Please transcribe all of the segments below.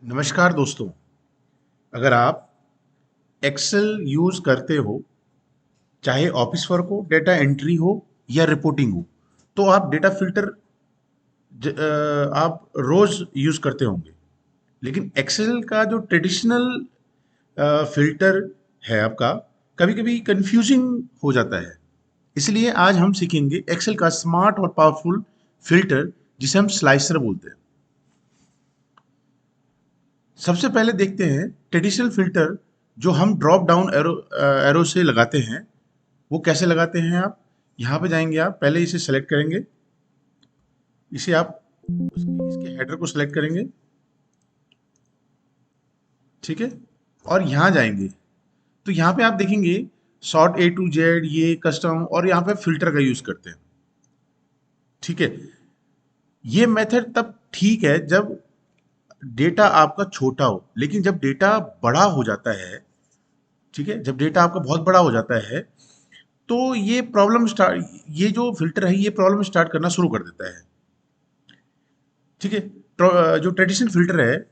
नमस्कार दोस्तों। अगर आप एक्सेल यूज़ करते हो, चाहे ऑफिस वर्क हो, डेटा एंट्री हो या रिपोर्टिंग हो, तो आप डेटा फिल्टर आप रोज़ यूज़ करते होंगे। लेकिन एक्सेल का जो ट्रेडिशनल फिल्टर है आपका, कभी-कभी कंफ्यूजिंग हो जाता है। इसलिए आज हम सीखेंगे एक्सेल का स्मार्ट और पावरफुल फिल्टर, जिसे हम स्लाइसर बोलते हैं। सबसे पहले देखते हैं ट्रेडिशनल फिल्टर जो हम ड्रॉप डाउन एरो से लगाते हैं, वो कैसे लगाते हैं। आप यहाँ पे जाएंगे, आप पहले इसे सेलेक्ट करेंगे, इसे आप इसके हेडर को सेलेक्ट करेंगे, ठीक है। और यहाँ जाएंगे तो यहाँ पे आप देखेंगे सॉर्ट ए टू जेड, ये कस्टम, और यहाँ पे फिल्टर का यूज करते हैं, ठीक है। ये मेथड तब ठीक है जब डेटा आपका छोटा हो, लेकिन जब डेटा बड़ा हो जाता है, ठीक है, जब डेटा आपका बहुत बड़ा हो जाता है, तो ये प्रॉब्लम स्टार्ट, ये जो फिल्टर है ये प्रॉब्लम स्टार्ट करना शुरू कर देता है, ठीक है। जो ट्रेडिशनल फिल्टर है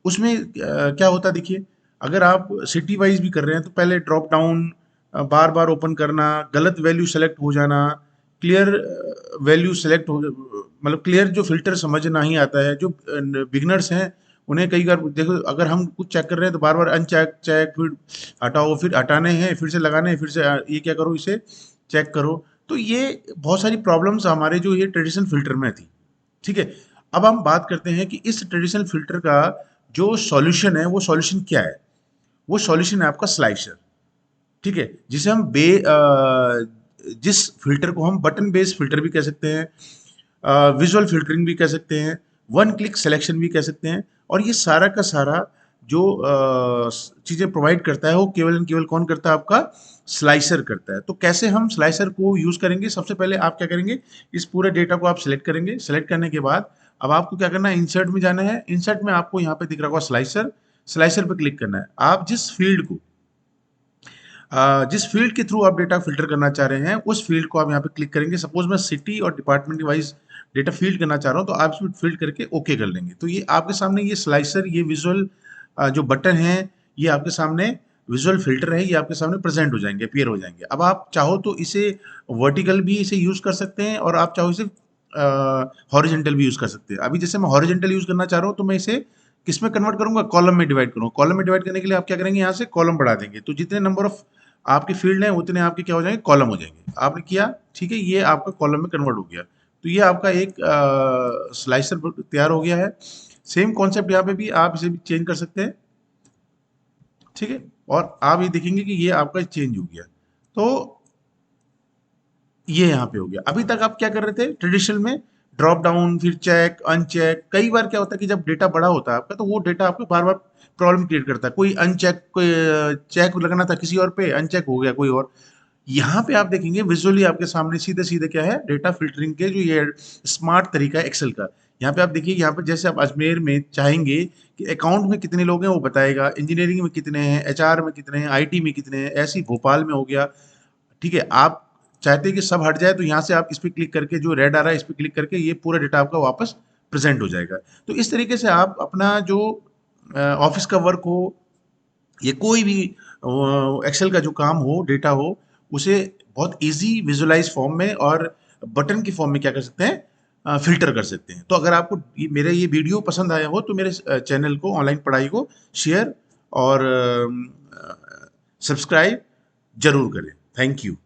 उसमें क्या होता है देखिए, अगर आप सिटी वाइज भी कर रहे हैं तो पहले ड्रॉप डाउन बार बार ओपन करना, गलत वैल्यू सेलेक्ट हो जाना, क्लियर वैल्यू सेलेक्ट हो, मतलब क्लियर जो फिल्टर समझ नहीं आता है। जो बिगनर्स हैं उन्हें कई बार देखो, अगर हम कुछ चेक कर रहे हैं तो बार बार अनचेक चेक, फिर हटाओ, फिर हटाने हैं, फिर से लगाने हैं, फिर से ये क्या करो, इसे चेक करो। तो ये बहुत सारी प्रॉब्लम्स हमारे जो ये ट्रेडिशनल फिल्टर में थी, ठीक है। अब हम बात करते हैं कि इस ट्रेडिशनल फिल्टर का जो सॉल्यूशन है, वो सॉल्यूशन क्या है। वो सॉल्यूशन है आपका स्लाइसर, ठीक है, जिसे हम जिस फिल्टर को हम बटन बेस्ड फिल्टर भी कह सकते हैं, विजुअल फिल्टरिंग भी कह सकते हैं, वन क्लिक सिलेक्शन भी कह सकते हैं। और ये सारा का सारा जो चीज़ें प्रोवाइड करता है, वो केवल एंड केवल कौन करता है, आपका स्लाइसर करता है। तो कैसे हम स्लाइसर को यूज़ करेंगे, सबसे पहले आप क्या करेंगे, इस पूरे डेटा को आप सिलेक्ट करेंगे। सिलेक्ट करने के बाद अब आपको क्या करना है, इंसर्ट में जाना है। इंसर्ट में आपको यहाँ पे दिख रहा होगा स्लाइसर, स्लाइसर पे क्लिक करना है। आप जिस फील्ड के थ्रू आप डेटा फिल्टर करना चाह रहे हैं, उस फील्ड को आप यहाँ पे क्लिक करेंगे। सपोज मैं सिटी और डिपार्टमेंट वाइज डेटा फील्ड करना चाह रहा हूँ, तो आप इसमें फील्ड करके ओके कर लेंगे। तो ये आपके सामने ये स्लाइसर, ये विजुअल जो बटन है, ये आपके सामने विजुअल फिल्टर है, ये आपके सामने प्रेजेंट हो जाएंगे, अपीयर हो जाएंगे। अब आप चाहो तो इसे वर्टिकल भी इसे यूज कर सकते हैं, और आप चाहो इसे हॉरिजेंटल भी यूज कर सकते हैं। अभी जैसे मैं हॉरिजेंटल यूज करना चाह रहा हूँ, तो मैं इसे किस में कन्वर्ट करूंगा, कॉलम में डिवाइड करूंगा। कॉलम में डिवाइड करने के लिए आप क्या करेंगे, यहाँ से कॉलम बढ़ा देंगे, तो जितने नंबर ऑफ आपके फील्ड हैं उतने आपके क्या हो जाएंगे, कॉलम हो जाएंगे। आपने किया, ठीक है, ये आपका कॉलम में कन्वर्ट हो गया। तो ये आपका एक स्लाइसर तैयार हो गया है। सेम कॉन्सेप्ट यहाँ पे भी आप इसे भी चेंज कर सकते हैं, ठीक है। और आप ये देखेंगे कि ये आपका चेंज हो गया। तो ये यहाँ पे हो गया। अभी तक आप क्या कर रहे थे ट्रेडिशनल में, ड्रॉप डाउन, फिर चेक अनचेक। कई बार क्या होता है कि जब डेटा बड़ा होता है आपका, तो वो डेटा आपको बार बार प्रॉब्लम क्रिएट करता है। कोई अनचेक, कोई चेक लगना था किसी और पे, अनचेक हो गया कोई और। यहाँ पे आप देखेंगे विजुअली आपके सामने सीधे सीधे क्या है, डेटा फिल्टरिंग के जो ये स्मार्ट तरीका है एक्सेल का। यहाँ पे आप देखिए, यहाँ पे जैसे आप अजमेर में चाहेंगे कि अकाउंट में कितने लोग हैं वो बताएगा, इंजीनियरिंग में कितने हैं, एचआर में कितने हैं, आईटी में कितने हैं, ऐसे ही भोपाल में हो गया, ठीक है। आप चाहते हैं कि सब हट जाए, तो यहाँ से आप इस पर क्लिक करके, जो रेड आ रहा है इस पर क्लिक करके, ये पूरा डेटा आपका वापस प्रेजेंट हो जाएगा। तो इस तरीके से आप अपना जो ऑफिस का वर्क हो, ये कोई भी एक्सेल का जो काम हो, डेटा हो, उसे बहुत इजी विजुअलाइज फॉर्म में और बटन की फॉर्म में क्या कर सकते हैं, फिल्टर कर सकते हैं। तो अगर आपको मेरा ये वीडियो पसंद आया हो, तो मेरे चैनल को, ऑनलाइन पढ़ाई को शेयर और सब्सक्राइब जरूर करें। Thank you.